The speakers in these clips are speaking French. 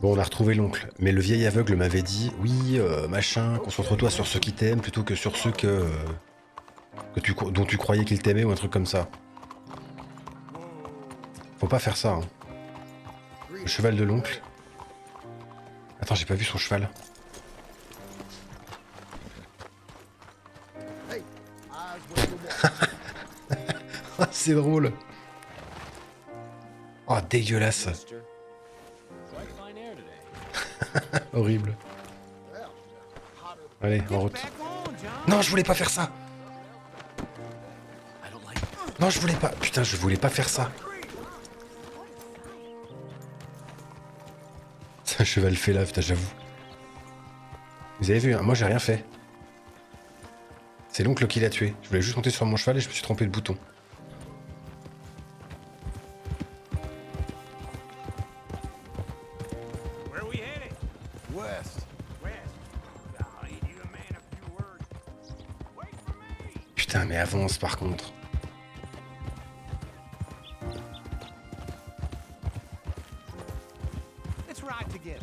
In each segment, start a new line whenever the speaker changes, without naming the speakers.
Bon, on a retrouvé l'oncle, mais le vieil aveugle m'avait dit, oui, machin, concentre-toi sur ceux qui t'aiment plutôt que sur ceux dont tu croyais qu'ils t'aimaient ou un truc comme ça. Faut pas faire ça, hein. Le cheval de l'oncle. Attends, j'ai pas vu son cheval. Ah, c'est drôle. Oh, dégueulasse. Horrible. Allez, en route. Non, je voulais pas faire ça. Non, je voulais pas. Putain, je voulais pas faire ça. C'est un cheval fait là, putain, j'avoue. Vous avez vu, hein, moi j'ai rien fait. C'est l'oncle qui l'a tué. Je voulais juste monter sur mon cheval et je me suis trompé de bouton. Putain, mais avance par contre.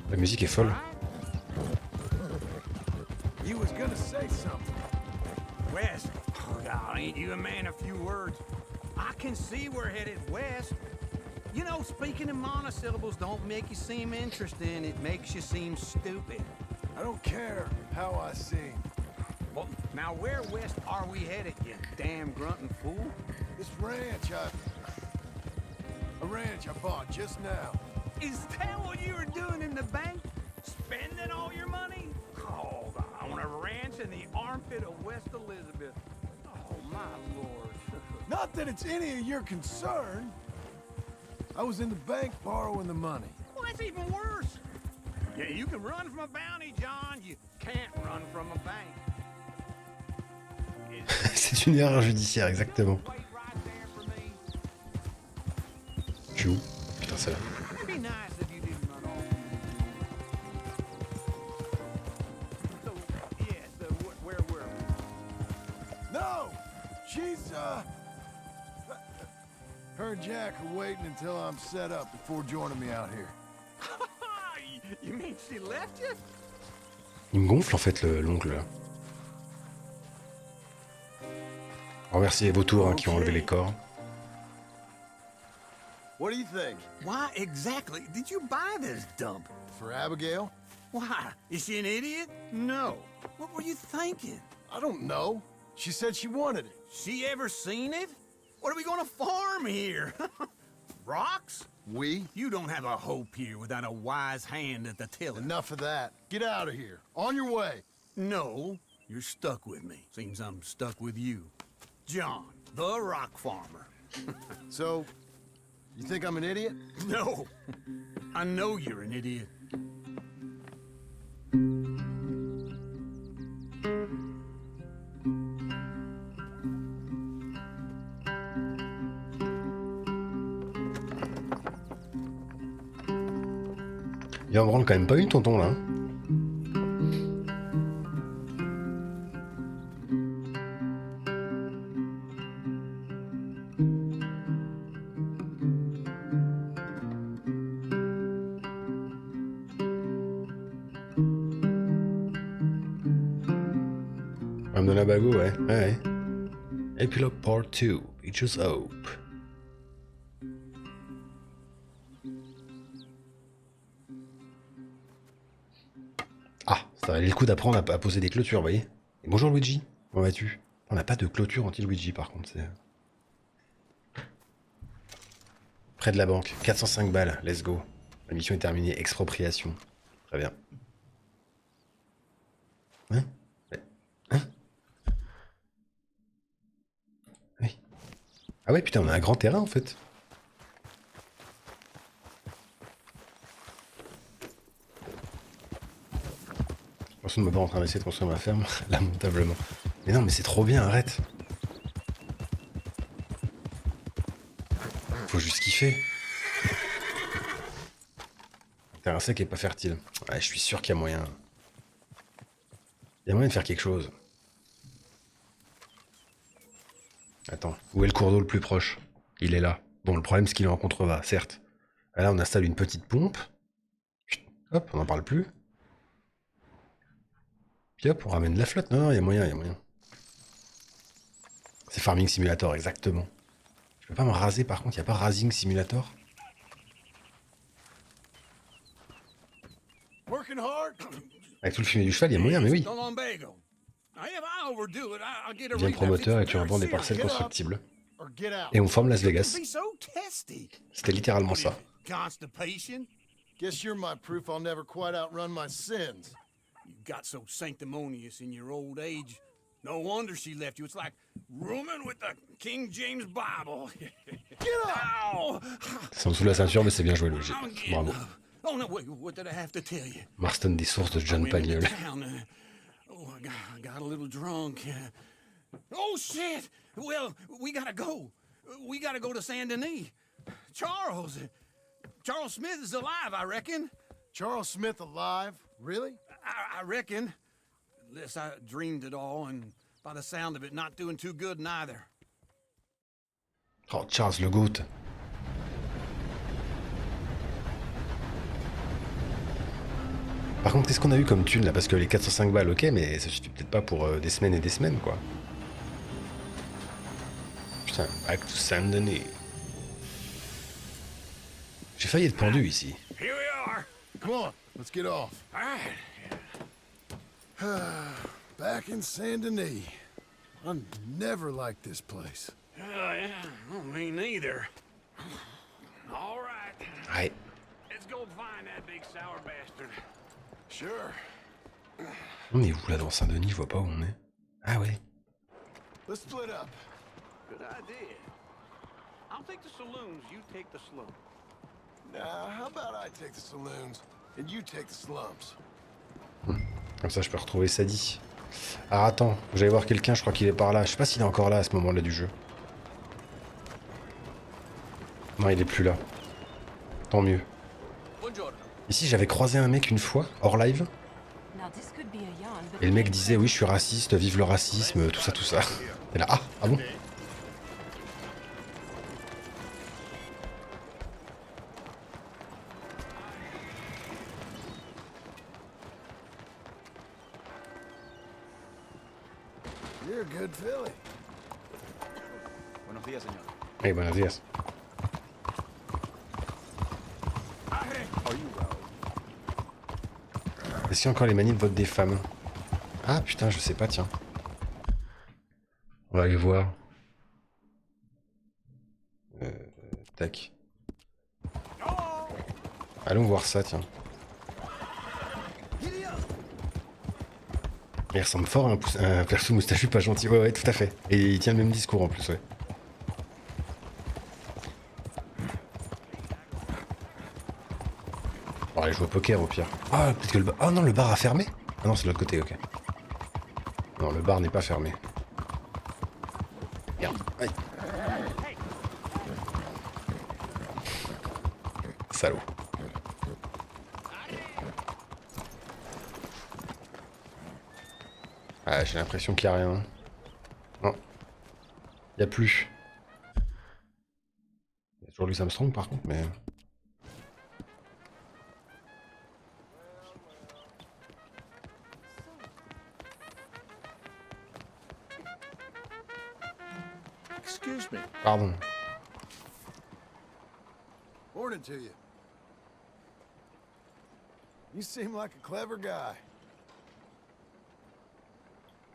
La musique est folle.
West. Oh, God, ain't you a man of few words? I can see we're headed west. You know, speaking in monosyllables don't make you seem interesting. It makes you seem stupid.
I don't care how I seem.
Well, now where west are we headed, you damn grunting fool?
This ranch I bought just now.
Is that what you were doing in the bank? Spending all your money? Oh, on a ranch in the armpit of West Elizabeth. Oh, my lord.
Not that it's any of your concern. I was in the bank borrowing the money.
Well, that's even worse. Yeah, you can run from a bounty, John. You can't run from a bank.
C'est une erreur judiciaire, exactement. Je suis où? Putain, c'est là.
No! She's, her and Jack are waiting until I'm set up before joining me out here.
You mean she left you?
Il me gonfle en fait l'oncle là. Remerciez vos tours hein, qui ont enlevé les corps.
What do you think?
Why exactly did you buy this dump?
For Abigail?
Why? Is she an idiot? No. What were you thinking?
I don't know. She said she wanted it.
She ever seen it? What are we gonna farm here? Rocks?
We?
You don't have a hope here without a wise hand at the tiller.
Enough of that. Get out of here. On your way.
No, you're stuck with me. Seems I'm stuck with you. John, the rock farmer.
So, you think I'm an idiot?
No, I know you're an idiot.
Il en branle quand même pas une, tonton, là. Hein. On me donne un bagot, ouais. Ouais. Epilogue Part 2, Beaches Hope. Ah, ça valait le coup d'apprendre à poser des clôtures, vous voyez. Et bonjour Luigi, comment vas-tu? On n'a pas de clôture anti-Luigi par contre. Près de la banque, 405 balles, let's go. La mission est terminée, expropriation. Très bien. Hein? Hein? Oui. Ah ouais, putain, on a un grand terrain en fait. Personne ne me pas en train d'essayer de construire ma ferme, lamentablement. Mais non, mais c'est trop bien, arrête. Faut juste kiffer. Terrain sec et pas fertile. Ouais, je suis sûr qu'il y a moyen. Il y a moyen de faire quelque chose. Attends, où est le cours d'eau le plus proche? Il est là. Bon, le problème c'est qu'il est en contrebas, certes. Là, on installe une petite pompe. Hop, on n'en parle plus. Puis hop, on ramène de la flotte. Non, non, il y a moyen, il y a moyen. C'est Farming Simulator, exactement. Je peux pas me raser par contre, il n'y a pas Rasing Simulator.
Working hard?
Avec tout le fumier du cheval, il y a moyen, mais oui. Viens promoteur et tu revends des parcelles constructibles.
Or get out.
Et on forme Las Vegas. C'était littéralement ça.
Constipation?
Guess you're my proof I'll never quite outrun my sins.
You got so sanctimonious in your old age. No wonder she left you. It's like rooming with the King James Bible.
Get up!
Ow!
C'est en dessous de la ceinture, mais c'est bien joué, Logique.
I'm getting
Bravo.
up. Oh no, wait, what did I have to tell you?
Marston des sources de John
Went into
Pagnol.
town, oh, I got a little drunk. Oh shit! Well, we gotta go. We gotta go to Saint Denis. Charles Smith is alive, I reckon.
Charles Smith alive? Really?
I reckon. Unless I dreamed it all, and by the sound of it, not doing too good neither.
Oh, Charles le Goat. Par contre, qu'est-ce qu'on a eu comme thune là? Parce que les 405 balles, ok, mais ça suffit peut-être pas pour des semaines et des semaines, quoi. Putain, back to Saint-Denis. J'ai failli être pendu ici.
Here we are.
Come on, let's get off.
All right.
Back in Saint Denis. I never liked this place.
Yeah, well, me neither. All right.
Ouais.
Let's go find that big sour bastard.
Sure.
On est où là dans Saint-Denis? Je vois pas où on est. Ah ouais.
Let's split up.
Good idea. I'll take the saloons, you take the slum.
Now, how about I take the saloons and you take the slums?
Comme ça, je peux retrouver Sadie. Alors attends, j'allais voir quelqu'un, je crois qu'il est par là. Je sais pas s'il est encore là à ce moment-là du jeu. Non, il est plus là. Tant mieux. Ici, j'avais croisé un mec une fois, hors live. Et le mec disait, oui, je suis raciste, vive le racisme, tout ça, tout ça. Et là, ah bon?
You're a good filly.
Buenos días, señor.
Hey, buenos días. Est-ce qu'il y a encore les manies de vote des femmes? Ah putain, je sais pas, tiens. On va aller voir. Tac. Allons voir ça, tiens. Il ressemble fort à un perso moustachu pas gentil. Ouais, ouais, tout à fait. Et il tient le même discours en plus, ouais. Bon, allez, jouer au poker au pire. Ah, peut-être que le bar... Oh non, le bar a fermé? Ah non, c'est de l'autre côté, ok. Non, le bar n'est pas fermé. Merde. Aïe. Salaud. Ah, j'ai l'impression qu'il n'y a rien. Non. Il n'y a plus. Il y a toujours Louis Armstrong par contre, mais...
Excuse me.
Pardon.
Morning to you. You seem like a clever guy.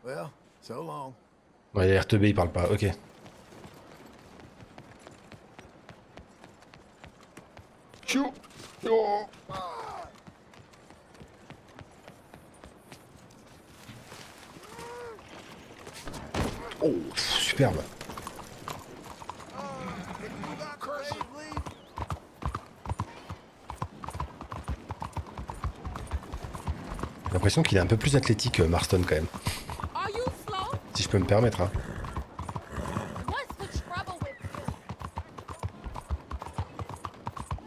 Well, so long.
Ouais, il a RTB, il parle pas, ok. Chou. Oh. Oh, pff, superbe. J'ai l'impression qu'il est un peu plus athlétique, Marston, quand même. Si je peux me permettre, hein.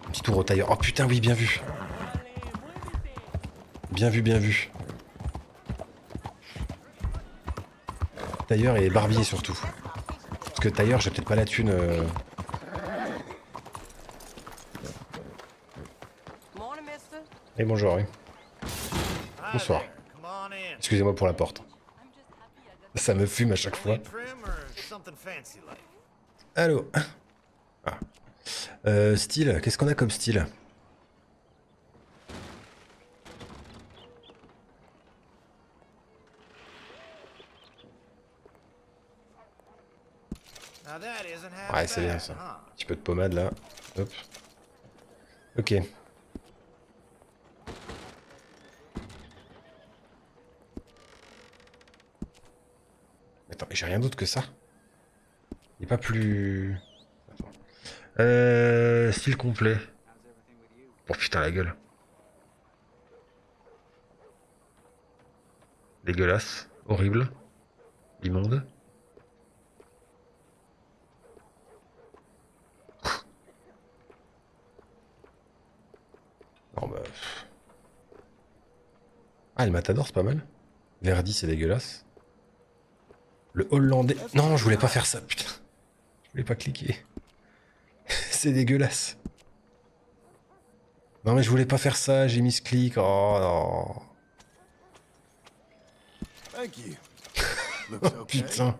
Un petit tour au tailleur. Oh putain, oui, bien vu. Bien vu, bien vu. Tailleur et barbier surtout. Parce que tailleur, j'ai peut-être pas la thune. Et bonjour, oui. Bonsoir. Excusez-moi pour la porte. Ça me fume à chaque fois. Allô. Ah. Style, qu'est-ce qu'on a comme style? Ouais, c'est bien ça. Un petit peu de pommade là. Hop. Ok. Attends, mais j'ai rien d'autre que ça. Il n'est pas plus... Attends. Style complet. Oh putain la gueule. Dégueulasse. Horrible. Immonde. Non bah... Ah, le Matador, c'est pas mal. Verdi, c'est dégueulasse. Le Hollandais... Non, je voulais pas faire ça, putain. Je voulais pas cliquer. C'est dégueulasse. Non mais je voulais pas faire ça, j'ai mis ce clic. Oh non. Oh, putain.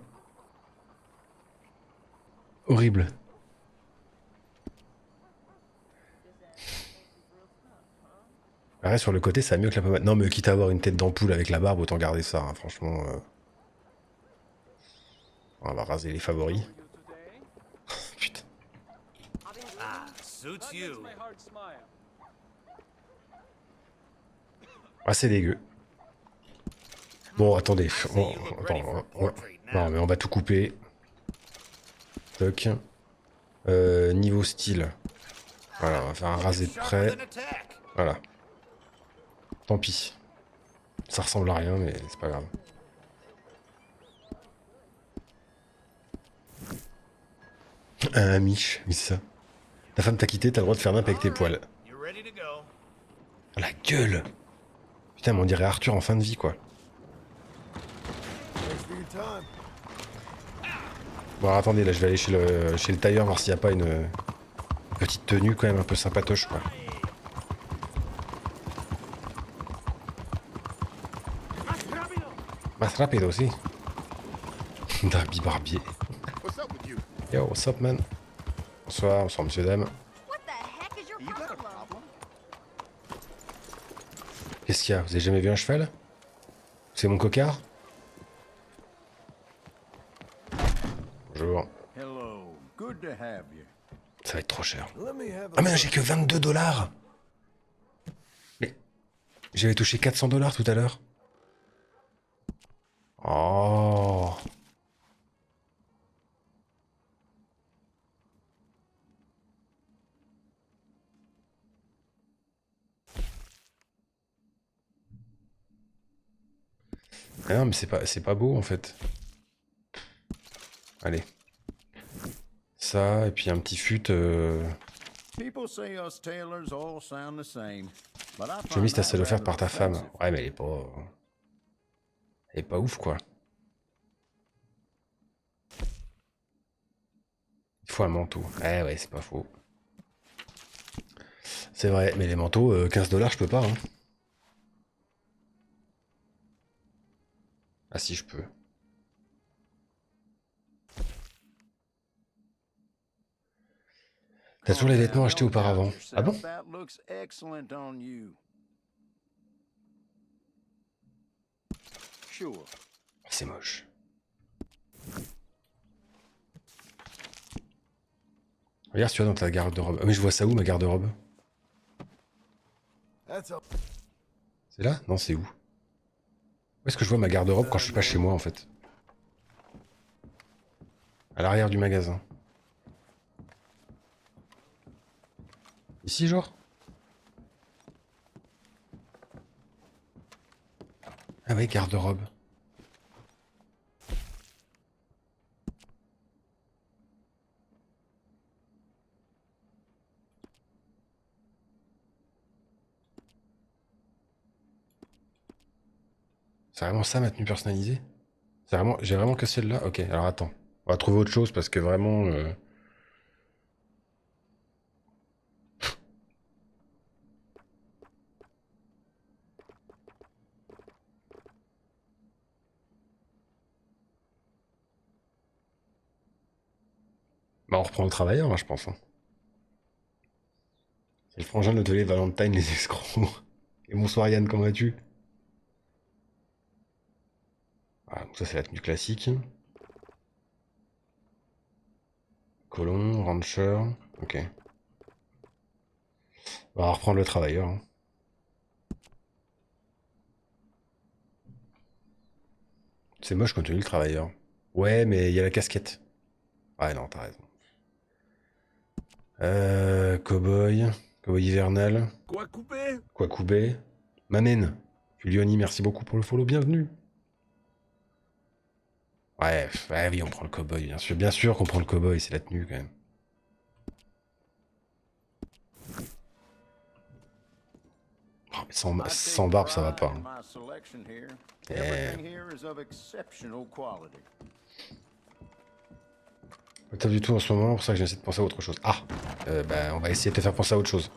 Horrible. Arrête, sur le côté, ça va mieux que la pommade. Non mais quitte à avoir une tête d'ampoule avec la barbe, autant garder ça, hein, franchement. On va raser les favoris. Putain. Ah, c'est dégueu. Bon, attendez. Non, mais on va tout couper. Toc. Niveau style. Voilà, on va faire un rasé de près. Voilà. Tant pis. Ça ressemble à rien, mais c'est pas grave. Mich, oui c'est ça. Ta femme t'a quitté, t'as le droit de faire nimp avec tes poils. La gueule! Putain, mais on dirait Arthur en fin de vie, quoi. Bon, alors, attendez, là, je vais aller chez le tailleur, voir s'il n'y a pas une petite tenue, quand même, un peu sympatoche, quoi. Más rápido, aussi. Darby Barbier. Yo, what's up, man? Bonsoir, bonsoir, monsieur, dame. Qu'est-ce qu'il y a? Vous avez jamais vu un cheval? C'est mon cocard? Bonjour. Ça va être trop cher. Ah mais j'ai que 22 $. Mais j'avais touché 400 $ tout à l'heure. Oh. Ah non mais c'est pas beau en fait. Allez. Ça et puis un petit fut. Chemise ta seule offerte par ta femme. Ouais mais elle est pas ouf quoi. Il faut un manteau. Eh ouais, c'est pas faux. C'est vrai, mais les manteaux, 15 $ je peux pas. Hein. Ah si, je peux. T'as toujours les vêtements achetés auparavant. Ah bon? C'est moche. Regarde si tu vas dans ta garde-robe. Ah mais je vois ça où ma garde-robe? C'est là? Non, c'est où? Où est-ce que je vois ma garde-robe quand je suis pas chez moi en fait? À l'arrière du magasin. Ici genre? Ah ouais, garde-robe. C'est vraiment ça ma tenue personnalisée? C'est vraiment... J'ai vraiment que celle-là? Ok, alors attends. On va trouver autre chose parce que vraiment... Bah, on reprend le travailleur, hein, je pense. Hein. C'est le frangin de l'hôtelier Valentine, les escrocs. Et bonsoir Yann, comment vas-tu? Ah, donc ça c'est la tenue classique. Colon, rancher, ok. On va reprendre le travailleur. Hein. C'est moche quand tu dis le travailleur. Ouais, mais il y a la casquette. Ouais, non, t'as raison. Cowboy. Cowboy hivernal.
Quoi couper?
Quoi couper? M'amène. Julioni, merci beaucoup pour le follow, bienvenue. Ouais, ouais, oui, on prend le cowboy, bien sûr qu'on prend le cowboy, c'est la tenue quand même. Oh, mais sans barbe, ça va pas. Hein. Pas top du tout en ce moment, pour ça que j'essaie de penser à autre chose. Ah, bah, on va essayer de te faire penser à autre chose.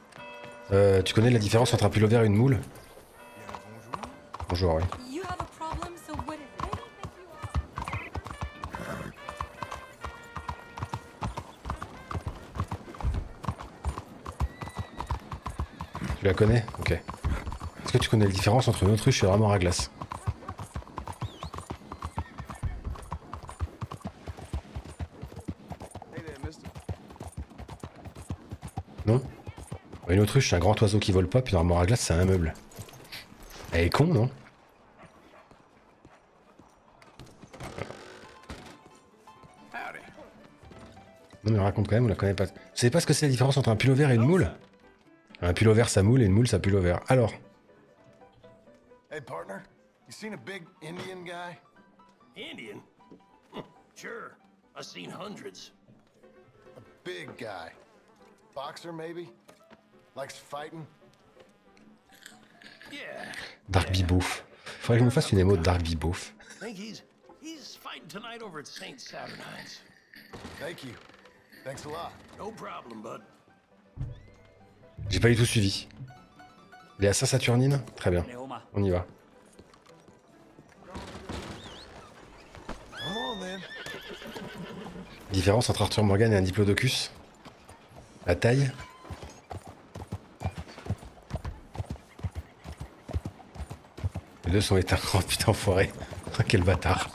Tu connais la différence entre un pullover et une moule? Bonjour, oui. Tu la connais? Ok. Est-ce que tu connais la différence entre une autruche et un armoire à glace? Non? Une autruche, c'est un grand oiseau qui vole pas, puis une armoire à glace, c'est un meuble. Elle est con, non? Non mais raconte quand même, on la connaît pas. Vous savez pas ce que c'est la différence entre un pullover et une moule? Un pullover ça moule et une moule ça pullover. Alors.
Hey partner, you seen a big Indian guy?
Indian? Sure, I've seen hundreds.
A big guy. Boxer maybe? Likes fighting?
Yeah.
Dark Beauf. Faudrait que je me fasse une émo de Dark Beauf.
Think he's fighting tonight over at St. Saturnine's.
Thank you. Thanks a lot.
No problem, bud.
J'ai pas du tout suivi. Il est à Saint-Saturnine? Très bien. On y va.
Come on, then.
Différence entre Arthur Morgan et un diplodocus? La taille? Les deux sont éteints. Oh putain, enfoiré. Quel bâtard.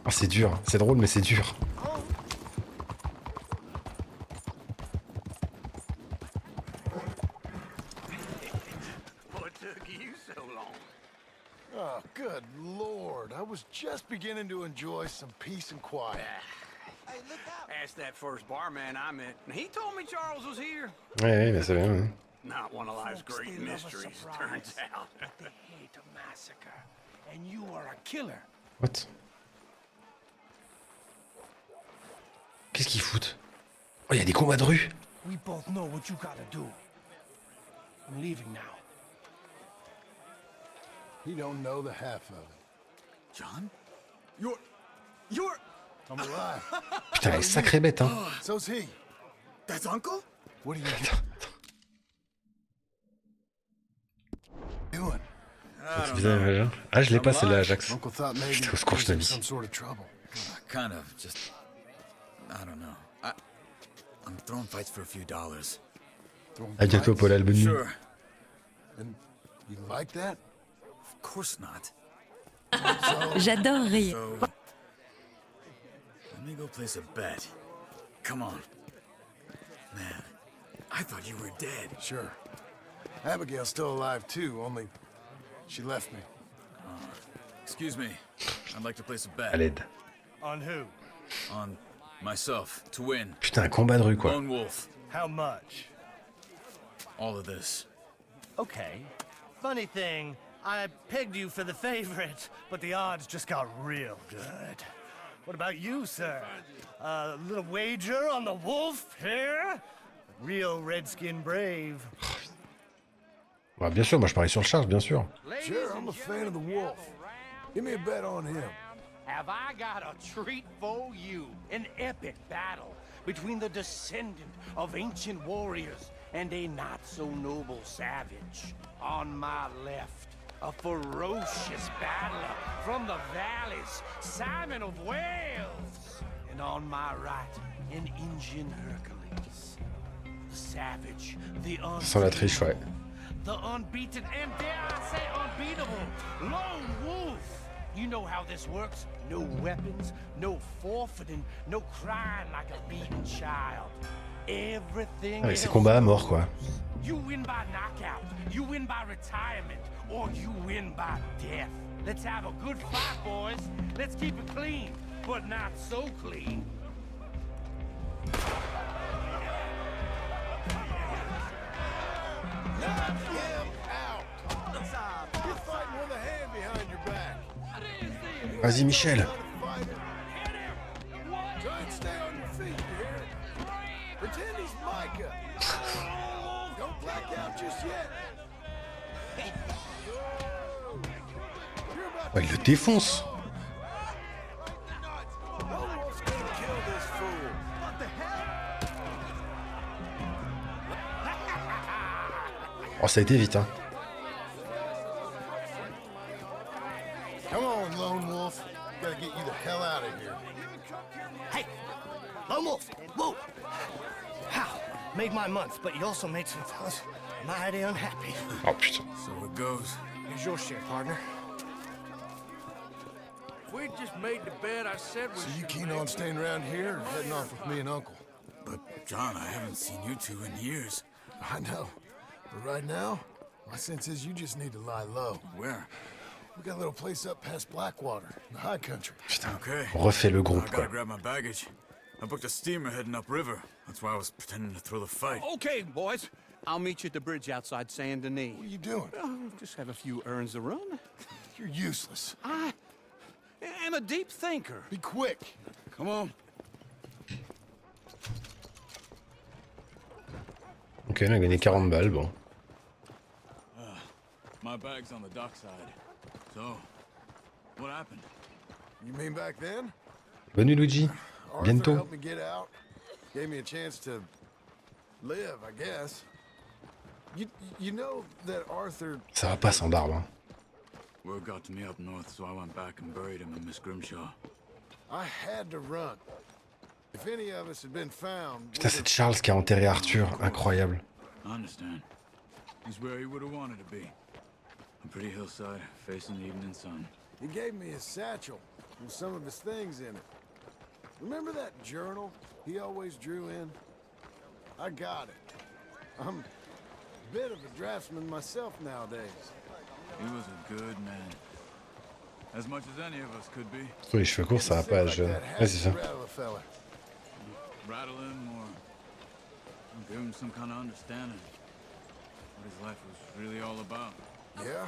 Oh, c'est dur. C'est drôle, mais c'est dur.
Oh, good lord. I was just beginning to enjoy some peace and quiet.
Hey, look out. Asked that first barman I met, and he told me Charles was here.
Ouais, mais c'est bien. Hein.
Not one of life's great mysteries, turns out.
They hate a massacre, and you are a killer.
What? Qu'est-ce qu'ils foutent? Oh, il y a des combats de rue.
We both know what you gotta do. I'm leaving now.
You don't know the half of it.
John? You're...
I'm alive.
Putain, elle est sacrée bête, hein.
So's he.
That's Uncle?
What are you doing?
C'est bizarre, hein. Ah, je l'ai pas celle-là, Ajax.
Uncle thought maybe
Putain, au
he
secours,
was
je
in
t'avais
some
dit.
sort of trouble.
Kind of, just... I don't know. I'm throwing fights for a few dollars.
Throwing
À bientôt,
fights?
Paul Alboni.
Sure.
And you like that?
Of course not.
J'adore rire.
So... Let me go place a bet. Come on. Man, I thought you were dead.
Sure. Abigail's still alive too, only she left me.
Excuse me. I'd like to place a
À
bet.
l'aide.
On who?
On myself, to win.
Putain, un combat de rue, quoi.
Lone wolf.
How much?
All of this.
Okay. Funny thing, I pegged you for the favorite, but the odds just got real good. What about you, sir? A little wager on the wolf here? Real redskin brave.
Ouais, bien sûr, moi je parie sur le charge, bien sûr.
Sure, I'm a fan of the wolf. Give me a bet on him.
Have I got a treat for you? An epic battle between the descendant of ancient warriors and a not-so-noble savage. On my left, a ferocious battler from the valleys, Simon of Wales. And on my right, an Indian Hercules. The savage, the
Sans la triche, ouais.
the unbeaten, and dare I say unbeatable, lone wolf. You know how this works. No weapons, no forfeiting, no crying like a beaten child. Everything
Avec ses combats à mort, quoi.
You win by knockout, you win by retirement, or you win by death. Let's have a good fight, boys. Let's keep it clean, but not so clean.
Knock him out. You're fighting with a hand behind your back.
Vas-y, Michel.
Try and stay on your feet, you hear? Pretend he's Micah. Don't black out just yet. You're about
Ouais, il le défonce.
Lone Wolf's gonna kill this fool. What the hell?
Oh, ça a été vite, hein.
Come on, Lone Wolf. Gotta get you the hell out of here.
Hey, Lone Wolf, whoa! How? Made my month, but you also made some fellas mighty unhappy.
Oh, putain.
So it goes.
Here's your share, partner.
We just made the bed I said we
So you keen on staying around here or heading off with me and Uncle?
But, John, I haven't seen you two in years.
I know. But right now, my sense is you just need to lie low.
Where?
We got a little place up past Blackwater, in the high country.
Putain.
Okay.
On refait le
I
groupe,
gotta
quoi.
grab my baggage. I booked a steamer heading upriver. That's why I was pretending to throw the fight.
Okay, boys. I'll meet you at the bridge outside Saint Denis.
What are you doing?
Oh, just have a few errands to run.
You're useless.
I am a deep thinker.
Be quick.
Come on.
Ok, on a gagné 40 balles, bon.
My bag's on the dockside. So, what happened?
You mean back then?
Bonne nuit, Luigi.
Arthur
Bientôt.
helped me get out. Gave me a chance to live, I guess. You know that Arthur...
Ça va pas sans barbe, hein.
Word got to me up north, so I went back and buried him in Miss Grimshaw.
I had to run. If any of us had been found...
Putain, c'est Charles qui a enterré Arthur. Incroyable.
I understand. He's where he would have wanted to be. A pretty hillside, facing the evening sun.
He gave me his satchel with some of his things in it. Remember that journal he always drew in? I got it. I'm a bit of a draftsman myself nowadays.
He was a good man. As much as any of us could be.
Surtout les cheveux courts, ça va pas à jeune. Ouais, c'est ça.
Rattle a fella.
Rattle him or give him some kind of understanding. What his life was really all about.
Yeah?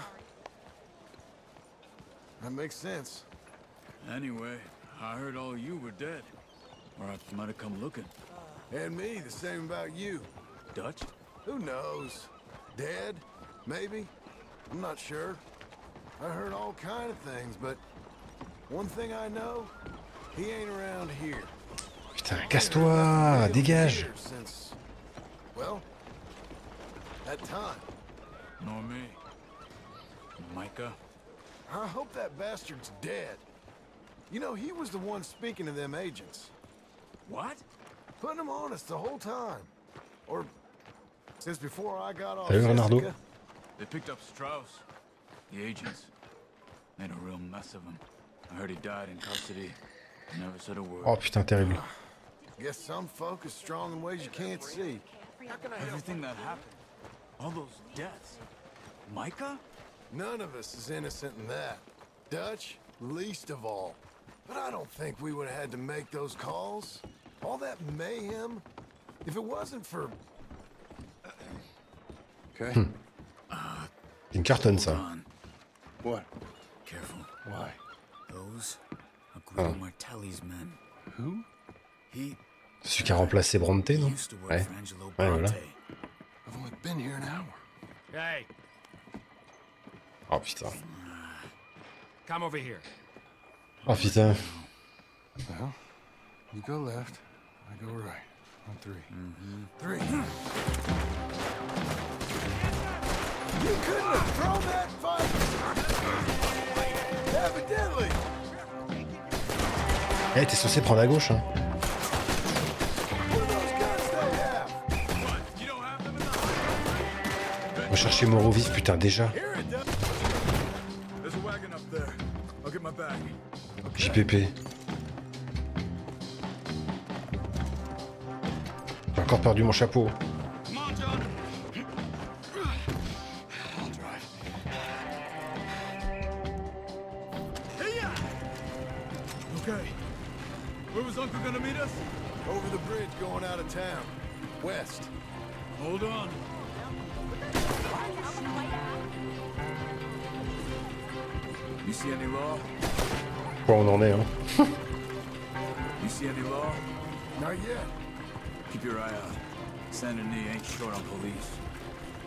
That makes sense.
Anyway, I heard all you were dead. Or I might have come looking.
And me, the same about you.
Dutch?
Who knows? Dead? Maybe? I'm not sure. I heard all kind of things, but one thing I know, he ain't around here.
Putain, casse-toi, dégage.
Since, well, that time.
Nor me. Micah?
I hope that bastard's dead. You know, he was the one speaking to them agents.
What?
Putting them on us the whole time. Or, since before I got off
Salut, Renardo.
Jessica.
They picked up Strauss. The agents. Made a real mess of him. I heard he died in custody. Never said a word.
Oh putain, terrible.
Guess some folk is strong in ways you can't see.
Everything that happened. All those deaths. Micah?
None of us is innocent in that. Dutch, least of all. But I don't think we would have had to make those calls. All that mayhem. If it wasn't for... Okay.
C'est une cartonne, ça.
On.
What?
Careful.
Why?
Those are Guido Martelli's men.
Who?
He
Celui qui a remplacé Bronte, non?
used to work
Ouais.
for Angelo
Ouais, voilà.
Bronte.
I've only been here an hour.
Hey,
Oh putain.
come over here.
Oh putain.
Well, you go left, I go right. On three. Three. You couldn't have thrown that fight! Evidently!
Eh, t'es censé prendre à gauche, hein. va chercher mort au vif, putain, déjà. JPP. J'ai encore perdu mon chapeau.
Okay. Where was Uncle gonna meet us?
Over the bridge going out of town. West.
Hold on. You see any law?
Quoi on en est, hein?
You see any law?
Not yet.
Keep your eye out. Saint Denis ain't short on police.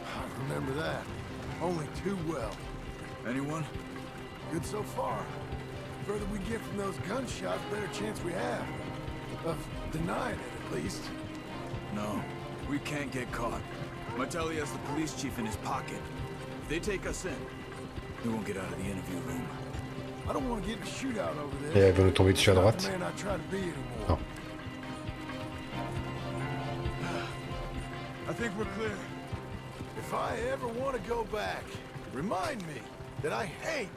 I remember that. Only too well.
Anyone?
Good so far. Further we get from those gunshots, better chance we have. Of denying it, at least.
No. We can't get caught. Martelli has the police chief in his pocket. If they take us in, we won't get out of the interview room.
I don't want to get in a shootout over
Et
there.
elle veut nous tomber dessus à droite.
Man, I try to be anymore.
Non.
I think we're clear.
If I ever want to go back, remind me that I hate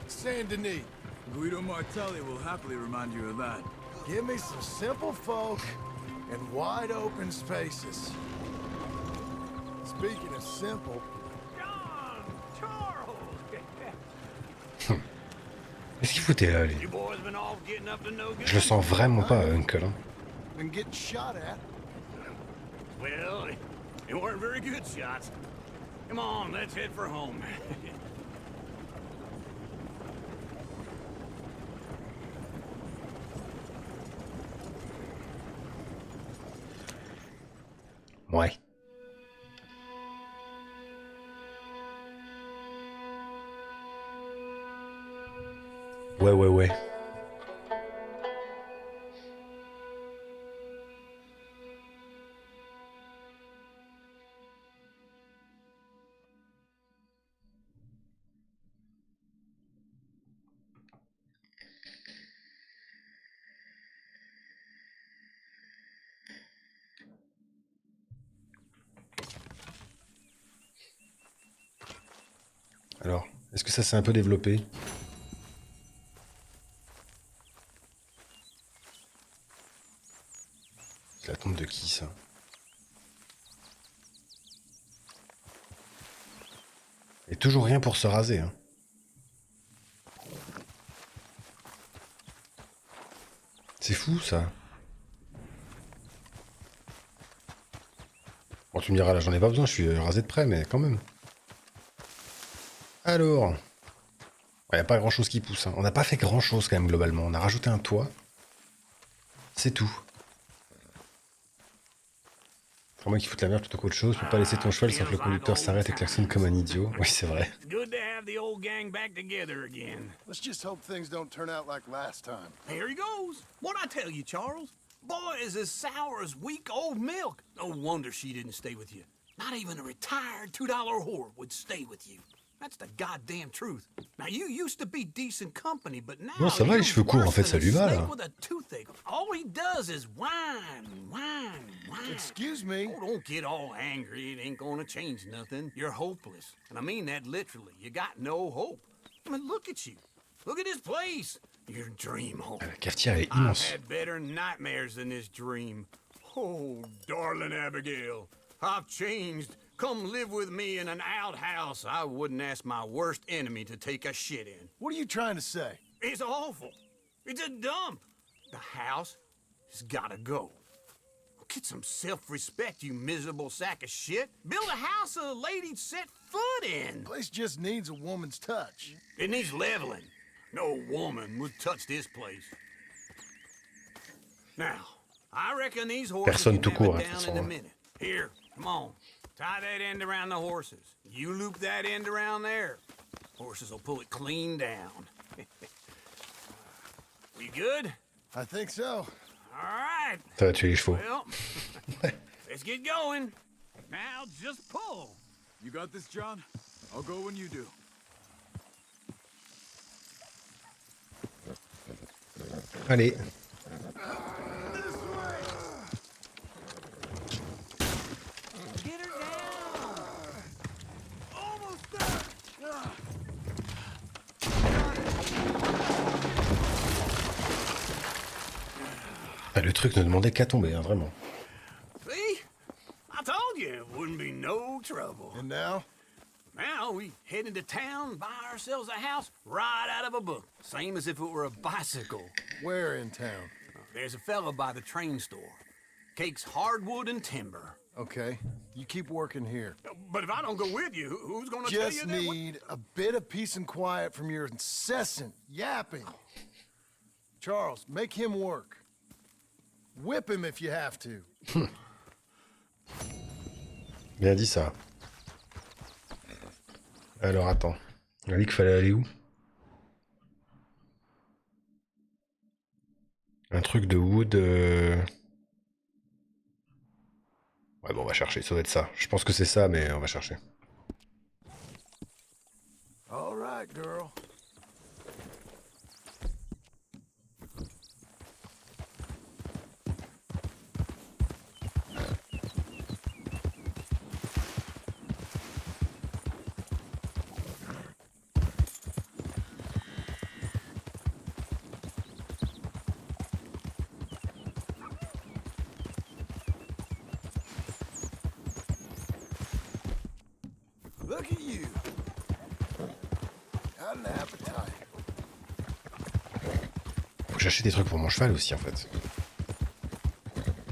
Saint Denis.
Guido Martelli will happily remind you of that.
Give me some simple folk and wide open spaces. Speaking of simple,
John! Charles!
Qu'est-ce qu'il foutait là, lui?
You boys been off getting up to no good?
Je le sens vraiment pas, Uncle. Hein.
been getting shot at.
Well, they weren't very good shots. Come on, let's head for home.
Ouais. Ouais. Alors, est-ce que ça s'est un peu développé? C'est la tombe de qui, ça? Et toujours rien pour se raser, hein. C'est fou, ça. Bon, tu me diras, là, j'en ai pas besoin, je suis rasé de près, mais quand même. Alors... Il n'y a pas grand-chose qui pousse, hein. On n'a pas fait grand-chose, quand même, globalement. On a rajouté un toit. C'est tout. Pour moi qui fout la merde plutôt qu'autre chose, tu peux pas laisser ton cheval sans que le conducteur s'arrête et klaxonne comme un idiot. Oui, c'est vrai.
It's good to have the old gang back together again.
Let's just hope things don't turn out like last time.
Here he goes. What'd I tell you, Charles? Boy is as sour as weak old milk. No wonder she didn't stay with you. Not even a retired $2 whore would stay with you. That's the goddamn truth. Now you used to be decent company, but now
Non, ça va, les
you're
cheveux courts, en fait,
worse
ça
than
lui
a
va, là.
snake with a toothache. All he does is whine.
Excuse me.
Oh, don't get all angry. It ain't gonna change nothing. You're hopeless. And I mean that literally. You got no hope. I mean, look at you. Look at this place. Your dream home.
La cafetière, elle est
I've
immense.
had better nightmares than this dream. Oh, darling Abigail, I've changed. Come live with me in an outhouse I wouldn't ask my worst enemy to take a shit in.
What are you trying to say?
It's awful. It's a dump. The house has gotta go. Get some self-respect, you miserable sack of shit. Build a house a lady'd set foot in.
Place just needs a woman's touch.
It needs leveling. No woman would touch this place. Now, I reckon these horses
Personne
can
tout
have
court,
it
hein, de toute
down in a
façon.
minute. Here, come on. Tie that end around the horses. You loop that end around there. Horses will pull it clean down. We good?
I think so.
All right.
Ça va tuer les chevaux.
Well, let's get going. Now just pull.
You got this, John? I'll go when you do.
Allez.
Get her down.
Le truc ne demandait qu'à tomber, hein, vraiment.
See? I told you it wouldn't be no trouble.
And now?
Now we head into town, buy ourselves a house right out of a book. Same as if it were a bicycle.
Where in town?
There's a fella by the train store. Cakes hardwood and timber.
Okay, you keep working here.
But if I don't go with you, who's gonna tell you
Just
that?
need a bit of peace and quiet from your incessant yapping. Charles, make him work. Whip him if you have to.
Bien dit ça. Alors attends. On a dit qu'il fallait aller où? Un truc de wood. Ouais, bon, on va chercher, ça doit être ça. Je pense que c'est ça, mais on va chercher.
All right, girl. Look at you. Got an appetite.
Faut chercher des trucs pour mon cheval aussi, en fait.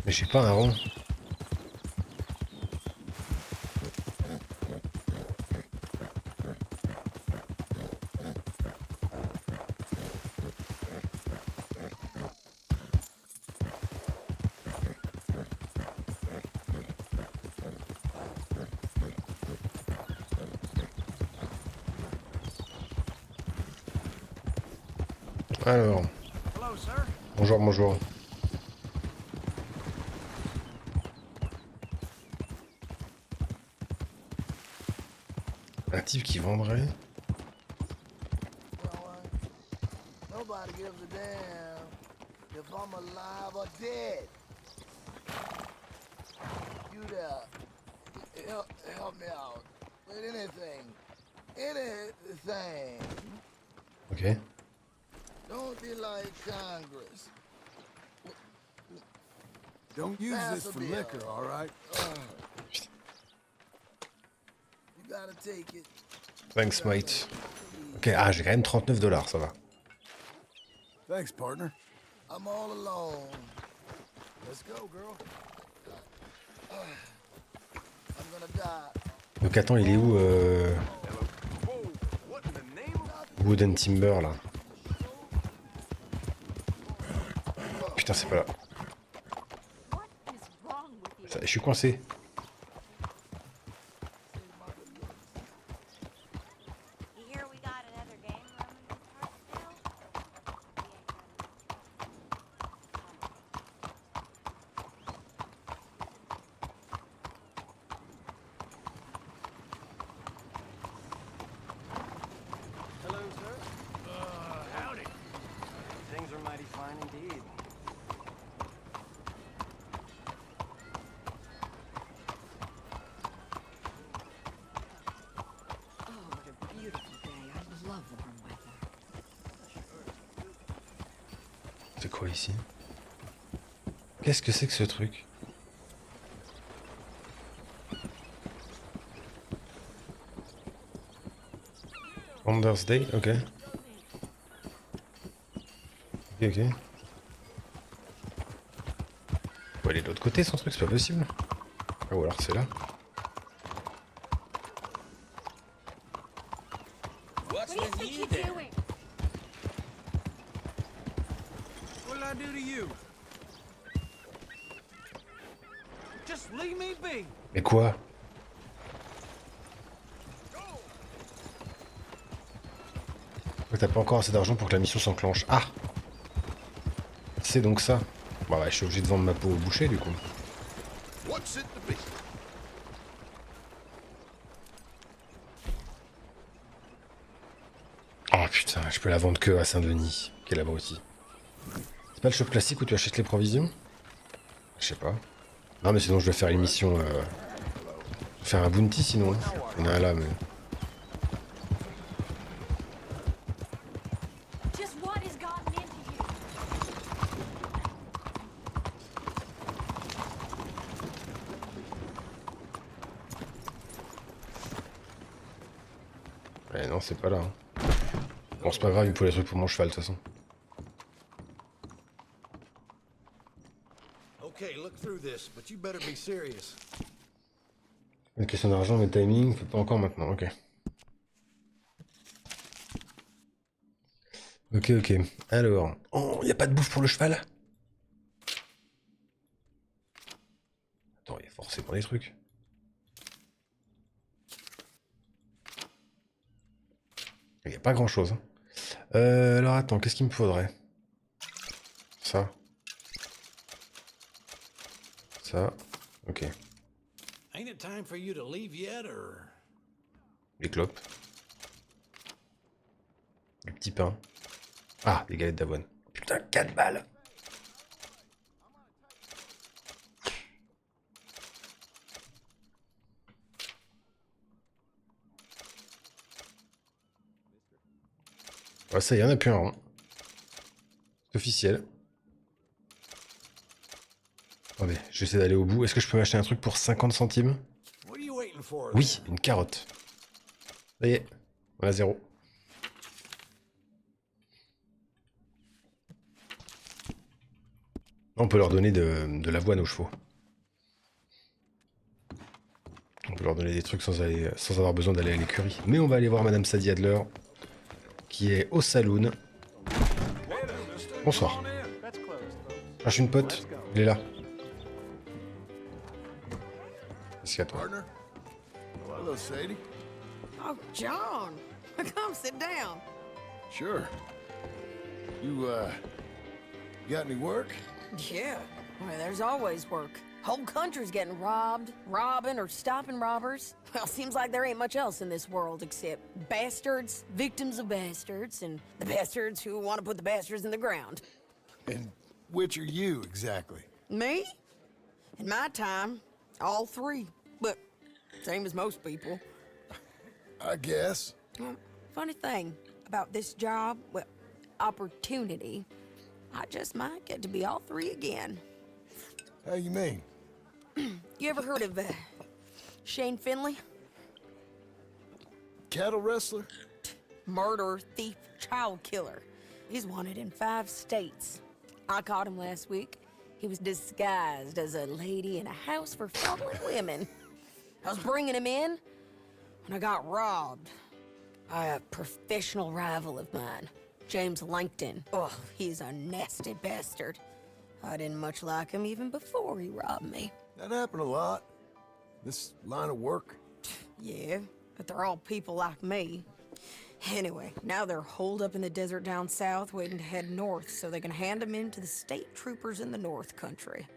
Mais j'ai pas un rond. Alors,
Hello, sir.
bonjour, bonjour. Un type qui vendrait.
Nobody gives a damn if I'm alive or dead. You there, help me out with anything, anything.
Ok.
Don't be like Congress. Don't use this for liquor, all right? You gotta take it.
Thanks, mate. Ok, ah, j'ai quand même 39 $, ça va.
Thanks, partner. I'm all alone. Let's go, girl. I'm gonna die.
Donc attends, il est où Wood and Timber, là. Putain, c'est pas là. Ça, je suis coincé.
Hello, sir. Howdy. Things are mighty fine indeed.
Oh, what a beautiful day. I love warm weather.
C'est quoi ici? Qu'est-ce que c'est que ce truc? Founders Day, ok. Ok, ok. Faut aller de l'autre côté son truc, c'est pas possible. Ah, ou alors c'est là.
What's with you then? What'll I do to you? Just leave me be.
Mais quoi? T'as pas encore assez d'argent pour que la mission s'enclenche. Ah! C'est donc ça. Bah ouais, je suis obligé de vendre ma peau au boucher du coup.
What's it to be?
Oh putain, je peux la vendre que à Saint-Denis, qui est là-bas aussi. C'est pas le shop classique où tu achètes les provisions? Je sais pas. Non mais sinon je dois faire une mission... Faire un bounty sinon. Il y en a un là mais...
Just what has gotten into you?
Eh non, c'est pas là. Hein. Bon, c'est pas grave, il me faut les trucs pour mon cheval, de toute façon.
Okay, look through this, but you better be serious.
Une question d'argent, mais timing, pas encore maintenant, ok. Ok. Alors, oh, y a pas de bouffe pour le cheval? Attends, y a forcément des trucs. Y a pas grand chose. Hein. Alors attends, qu'est-ce qu'il me faudrait? Ça. Ça. Ok.
Ain't it time for you to leave yet, or?
Les clopes. Du petit pain. Ah, des galettes d'avoine. Putain, 4 balles. Ouais, ça y est, on a plus un rond. C'est officiel. Attendez, j'essaie d'aller au bout. Est-ce que je peux m'acheter un truc pour 50 centimes?
What are you waiting for?
Oui, une carotte. Ça y est, on a 0. On peut leur donner de l'avoine aux chevaux. On peut leur donner des trucs sans avoir besoin d'aller à l'écurie. Mais on va aller voir Madame Sadie Adler, qui est au saloon. Bonsoir. Ah, je suis une pote. Il est là. Qu'est-ce qu'il y a, toi?
Partner? Hello, Sadie.
Oh, John. Come sit down.
Sure. You got any work?
Yeah. Well, there's always work. Whole country's getting robbed, robbing, or stopping robbers. Well, seems like there ain't much else in this world except bastards, victims of bastards, and the bastards who want to put the bastards in the ground.
And which are you, exactly?
Me? In my time, all three. But same as most people.
I guess.
Well, funny thing about this job, well, opportunity, I just might get to be all three again.
How you mean?
You ever heard of Shane Finley?
Cattle wrestler?
Murderer, thief, child killer. He's wanted in 5 states. I caught him last week. He was disguised as a lady in a house for fallen women. I was bringing him in when I got robbed by a professional rival of mine, James Langton. Oh, he's a nasty bastard. I didn't much like him even before he robbed me.
That happened a lot. This line of work.
Yeah, but they're all people like me. Anyway, now they're holed up in the desert down south, waiting to head north so they can hand them in to the state troopers in the north country.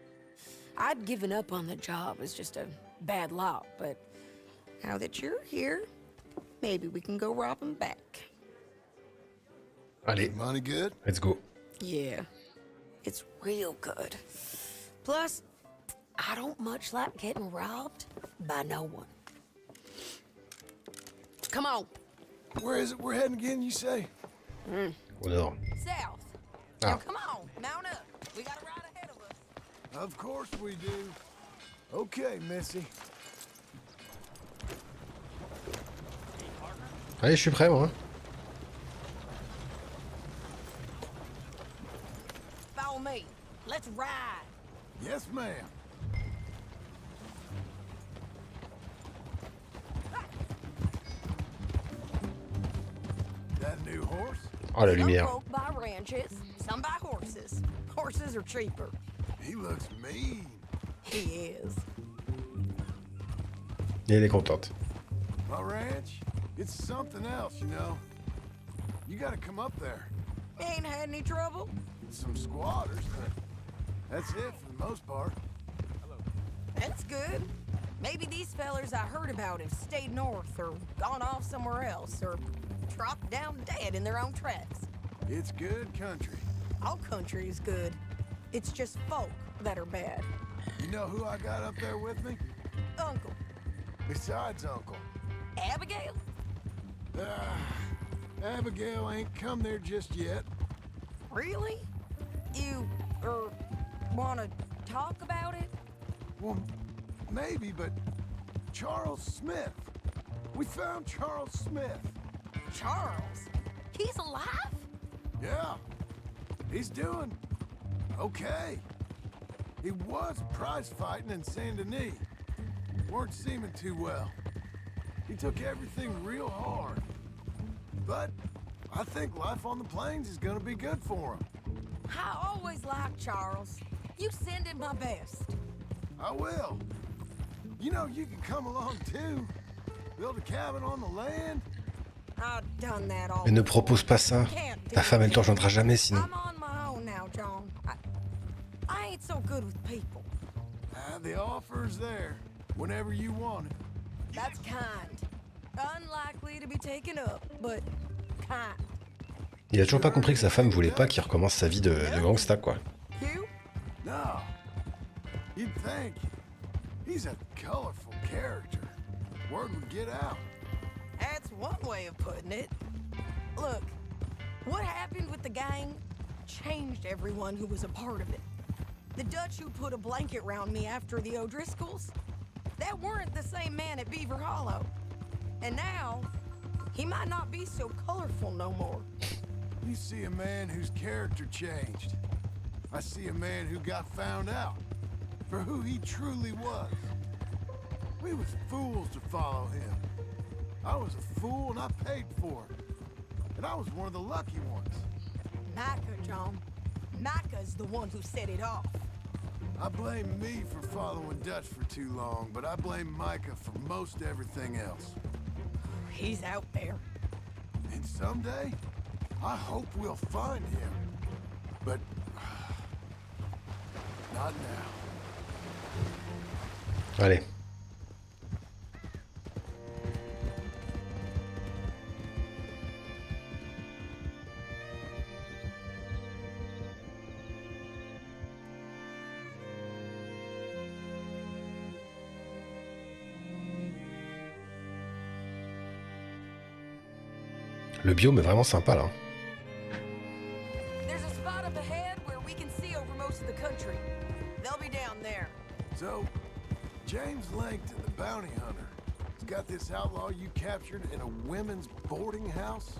I'd given up on the job as just a bad lot, but now that you're here, maybe we can go rob them back.
Allez,
Money good?
let's go.
Yeah, it's real good. Plus, I don't much like getting robbed by no one. Come on.
Where is it we're heading again, you say?
Au nord.
South.
Ah.
Now come on, mount up. We got a ride ahead of us.
Of course we do. Okay, Missy.
Allez, je suis prêt, moi.
Follow me. Let's ride.
Yes, ma'am. That new horse?
Oh, la
Some
lumière.
folk buy ranches, some buy horses. Horses are cheaper.
He looks mean.
He is.
Et elle est contente.
My ranch? It's something else, you know. You gotta come up there.
Ain't had any trouble?
Some squatters, but that's it for the most part.
That's good. Maybe these fellers I heard about have stayed north or gone off somewhere else or dropped down dead in their own tracks.
It's good country.
All country is good. It's just folk that are bad.
You know who I got up there with me?
Uncle,
Besides Uncle.
Abigail?
Abigail ain't come there just yet.
Really? You, wanna talk about it?
Well, maybe, but Charles Smith. We found Charles Smith.
Charles? He's alive?
Yeah, he's doing okay. He was prize fighting in Saint Denis. Weren't seeming too well. He took everything real hard. But I think life on the plains is gonna be good for him.
I always liked Charles. You send him my best.
I will. You know, you can come along too. Build a cabin on the land.
I've done that all.
Mais ne propose pas ça.
Can't do
Ta femme, elle
it.
te rejoindra jamais sinon.
I'm on my own now, John. I ain't so good with people.
The offer's there whenever you want it.
That's kind. Unlikely to be taken up, but kind.
Il a toujours pas compris que sa femme voulait pas qu'il recommence sa vie de gangsta, quoi.
You?
No. You'd think. He's a colorful character. Word would get out.
That's one way of putting it. Look, what happened with the gang changed everyone who was a part of it. The Dutch who put a blanket round me after the O'Driscolls, that weren't the same man at Beaver Hollow. And now, he might not be so colorful no more.
You see a man whose character changed. I see a man who got found out for who he truly was. We was fools to follow him. I was a fool and I paid for it. And I was one of the lucky ones.
Micah, John. Micah's the one who set it off.
I blame me for following Dutch for too long, but I blame Micah for most everything else.
He's out there.
And someday, I hope we'll find him. But not now.
Allez. Le biome est vraiment sympa là.
There's a spot up ahead where we can see over most of the country. They'll be down there.
So, James Langton, the bounty hunter, has got this outlaw you captured in a women's boarding house?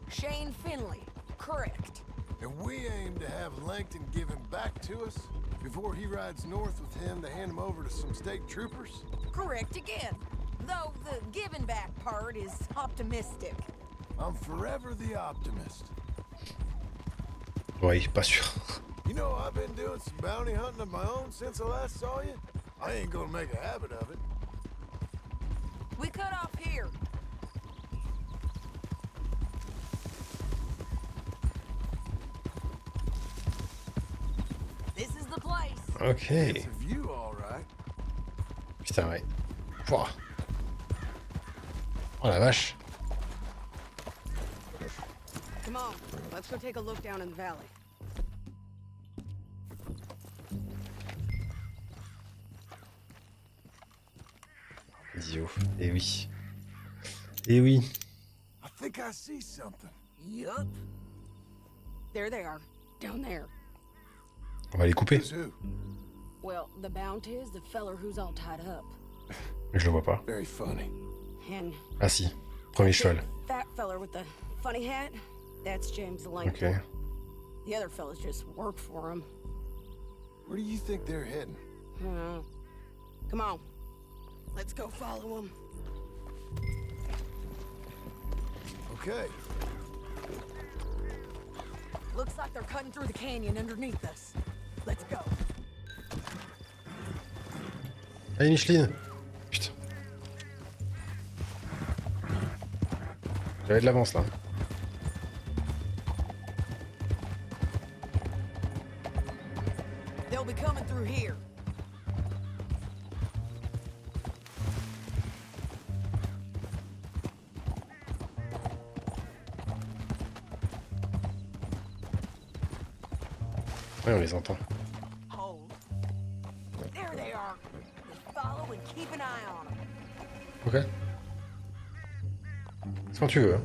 Shane Finley, correct.
And we aim to have Langton give him back to us before he rides north with him to hand him over to some state troopers?
Correct again. Though the giving back part is optimistic.
I'm forever the optimist.
Oui, pas sûr.
You know, I've been doing some bounty hunting of my own since I last saw you. I ain't gonna make a habit of it.
We cut off here. This is the place.
Ok.
It's a view, all right.
Putain, ouais. Pouah. Oh la vache.
Come on, let's go take a look down in the valley.
Idiot. Eh oui. Eh oui.
I think I see something.
Yup. There they are, down there.
On va les couper.
Who's who?
Well, the bounty is the feller who's all tied up.
Je le vois pas.
Very funny.
And
Ah si. Premier cheval.
fat feller with the funny hat, that's James Langton.
Ok.
The other fellas just work for him.
Where do you think they're heading?
Come on, let's go follow them.
Okay.
Looks like they're cutting through the canyon underneath us. Let's go.
Allez Micheline. Putain. J'avais de l'avance là.
They'll be coming through here.
Ouais, on les entend.
Hold. There they are. Just follow and keep an eye on them.
Ok. C'est quand tu veux. Hein.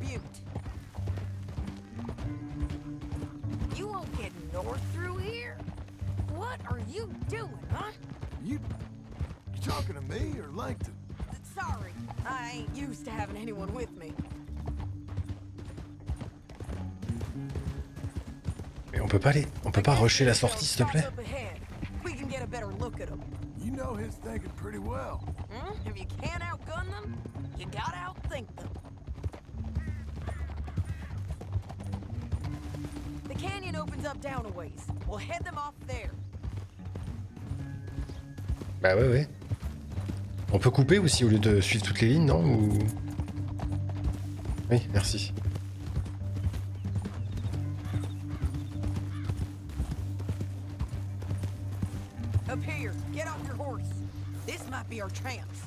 Butte. You won't get north through here? What are you doing, huh?
You talking to me or Langton?
Sorry, I ain't used to having anyone with me.
Mais on peut pas rusher la sortie, s'il te plaît?
We can get a better look at them.
You know his thinking pretty well.
If you can't outgun them, you gotta outthink them. The canyon opens up down a ways. We'll head them off there.
Bah ouais, ouais. On peut couper aussi au lieu de suivre toutes les lignes, non? Ou... Oui, merci.
Up here, get off your horse. This might be our chance.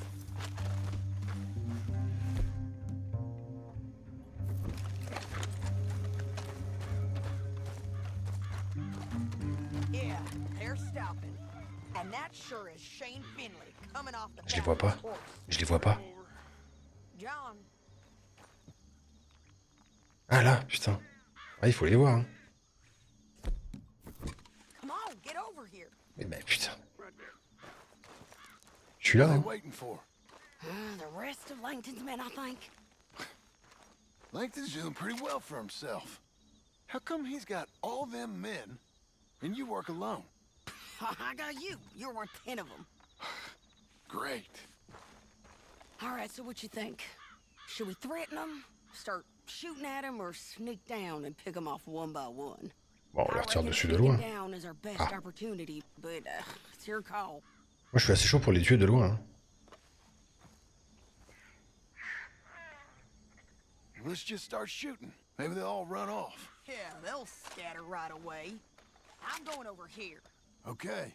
Yeah, they're stopping. And that sure is Shane Finley coming off the
Je les vois pas. Je les vois pas.
John.
Ah là, putain. Ah, il faut les voir, hein.
Come on, get over here.
Mais bah putain. Je suis là,
What are
hein.
they waiting for?
The rest of Langton's men, I think.
Langton's doing pretty well for himself. How come he's got all them men and you work alone?
I got you. You're worth 10 of them.
Great.
All right, so what you think? Should we threaten them, start shooting at them, or sneak down and pick them off one by one?
Bon, on leur tire dessus de
sneaking
loin.
down is our best opportunity, but it's your call.
Moi, je suis assez chaud pour les tuer de loin, hein.
Let's just start shooting. Maybe they'll all run off.
Yeah, they'll scatter right away. I'm going over here.
Okay.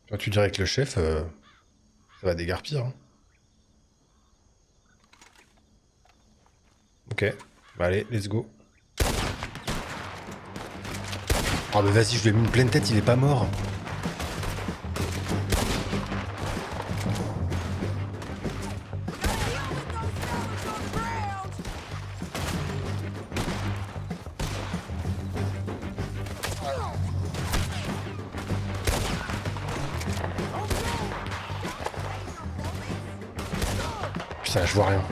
Toi, tu dirais que le chef, ça va dégarpir, hein. Ok. Bah allez, let's go. Ah mais vas-y, je lui ai mis une pleine tête, il est pas mort. Putain, je vois rien.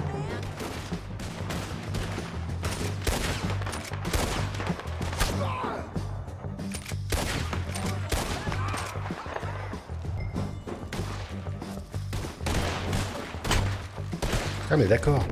Ah mais d'accord.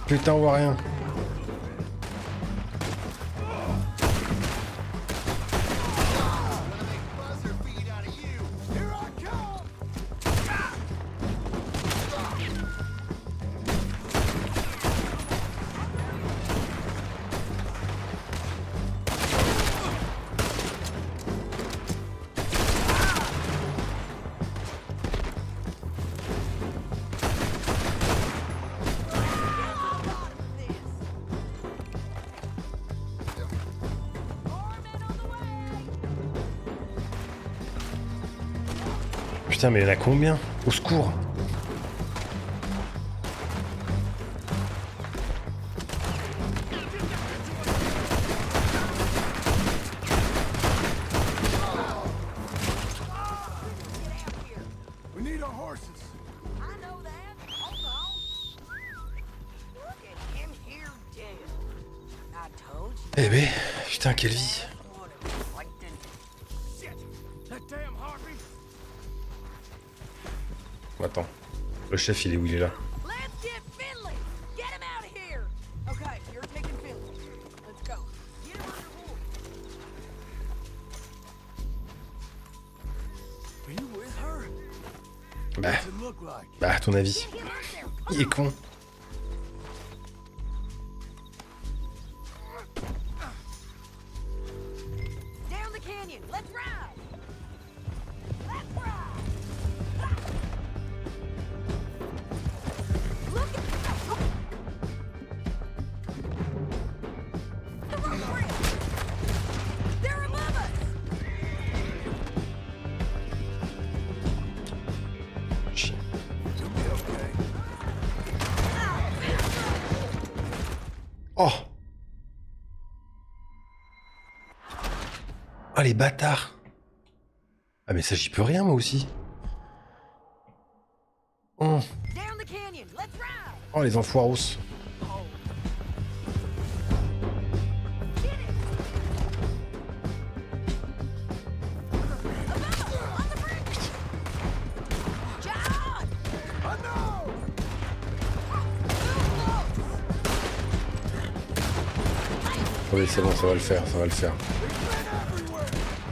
Putain, on voit rien. Putain, mais il y en a combien? Au secours!
We need our horses.
I know that. Hold on. Look at him here dead. I told you.
Eh ben, putain, quelle vie!
Would have liked it.
Shit! That damn Harvey!
Attends. Le chef, il est où? Il est là.
Let's get Finley. Get him out of here. Okay, you're taking Finley. Let's go. Get him under
Are you with her?
Bah,
What's it look like?
bah, à ton avis.
Get him out there.
Il est con.
Down the canyon. Let's ride. Let's ride. Look at the road bridge. They're above us.
Chien.
You'll be okay.
Oh! Ah, les bâtards! Ah, mais ça, j'y peux rien, moi aussi. Oh,
Down the canyon. Let's ride.
oh les enfoiros.
Get it. Above us, on the bridge. John.
I know!
Oui, c'est bon, ça va le faire, ça va le faire.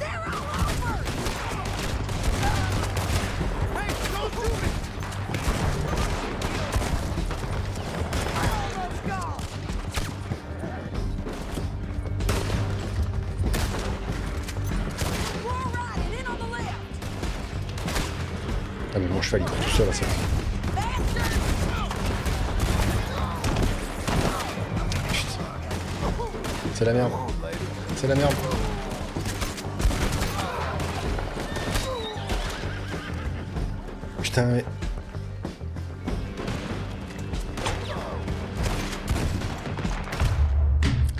They're all over.
Hey, don't do it!
Almost gone. More right and in on the left.
Ah, mais mon cheval, il court tout seul, là, ça.
Faster.
C'est la merde. C'est la merde. Putain, mais...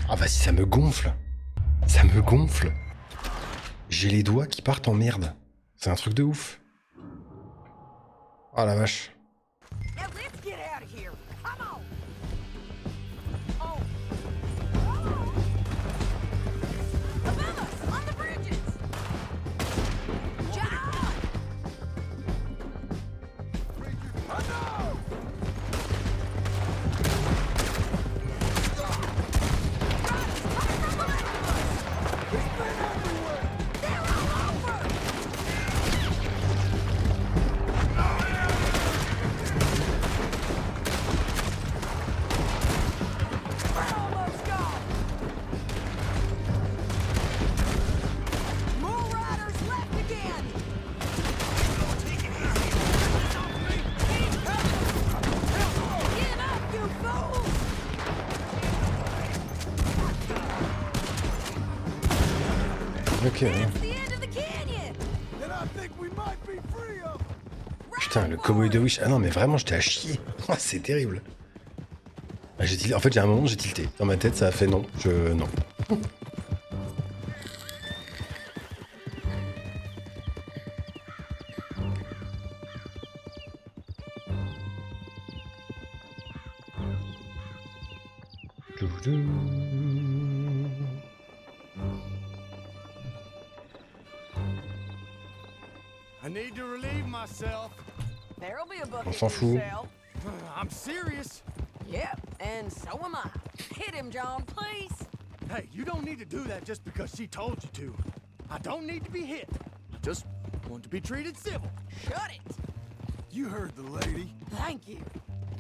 Ah, vas-y, ça me gonfle. Ça me gonfle. J'ai les doigts qui partent en merde. C'est un truc de ouf. Ah la vache.
Now let's get out of here. Come on. Oh. Above us, on the bridges. John.
I know!
They're all over. We're almost gone. More riders left again. Give up, you fools.
Ok. Hein.
It's the end of the canyon.
Then I think we might be free of them.
Putain, le cowboy de Wish. Ah non, mais vraiment, j'étais à chier. Ah, c'est terrible. Ah, j'ai tilté. En fait, j'ai un moment, j'ai tilté. Dans ma tête, ça a fait non. Non.
I need to relieve myself.
There'll be a bucket
On s'en
for
fout.
yourself.
I'm serious.
Yep, and so am I. Hit him, John, please.
Hey, you don't need to do that just because she told you to. I don't need to be hit. I just want to be treated civil.
Shut it.
You heard the lady.
Thank you.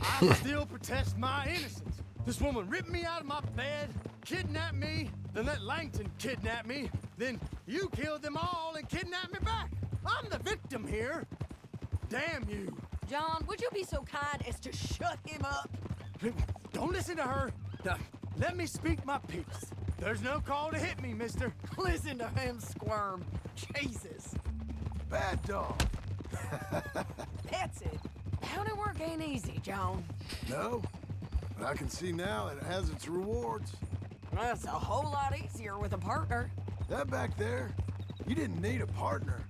I still protest my innocence. This woman ripped me out of my bed, kidnapped me, then let Langton kidnap me, then you killed them all and kidnapped me back. I'm the victim here. Damn you.
John, would you be so kind as to shut him up?
Don't listen to her. Now, let me speak my piece. There's no call to hit me, mister.
Listen to him squirm. Jesus.
Bad dog.
That's it. County work ain't easy, John.
No, but I can see now that it has its rewards.
That's a whole lot easier with a partner.
That back there, you didn't need a partner.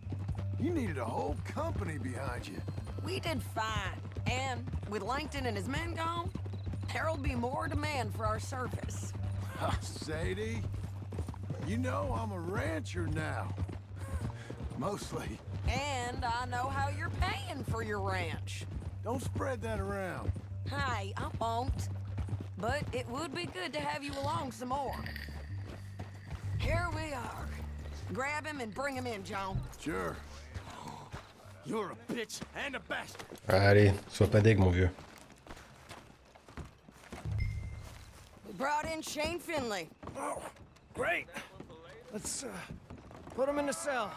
You needed a whole company behind you.
We did fine. And with Langton and his men gone, there'll be more demand for our service.
Sadie, you know I'm a rancher now. Mostly.
And I know how you're paying for your ranch.
Don't spread that around.
Hey, I won't. But it would be good to have you along some more. Here we are. Grab him and bring him in, John.
Sure.
You're a bitch and a bastard.
Allez, sois pas deg, mon vieux.
We brought in Shane Finley.
Oh, great. Let's put him in the cell.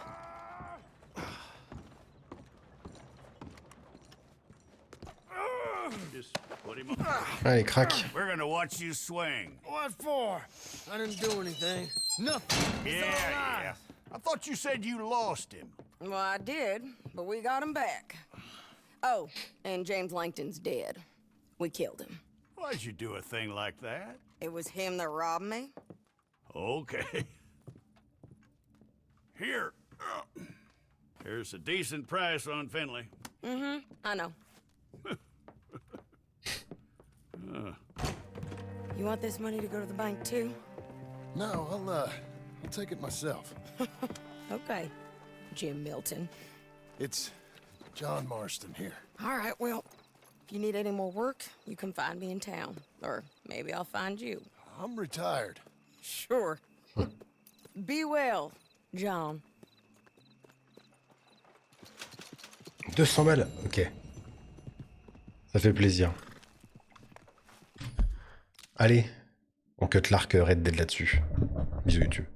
Just put him on.
Allez, crac.
We're gonna watch you swing.
What for? I didn't do anything. Nothing. It's all
Yeah.
lies.
I thought you said you lost him.
Well, I did, but we got him back. Oh, and James Langton's dead. We killed him.
Why'd you do a thing like that?
It was him that robbed me.
Okay. Here. Here's a decent price on Finley.
I know. You want this money to go to the bank, too?
No, I'll take it myself.
Okay, Jim Milton.
It's John Marston here.
All right, well, if you need any more work, you can find me in town. Or maybe I'll find you.
I'm retired.
Sure. Be well, John.
200 balles, ok. Ça fait plaisir. Allez, on cut l'arc Red Dead là-dessus. Bisous YouTube.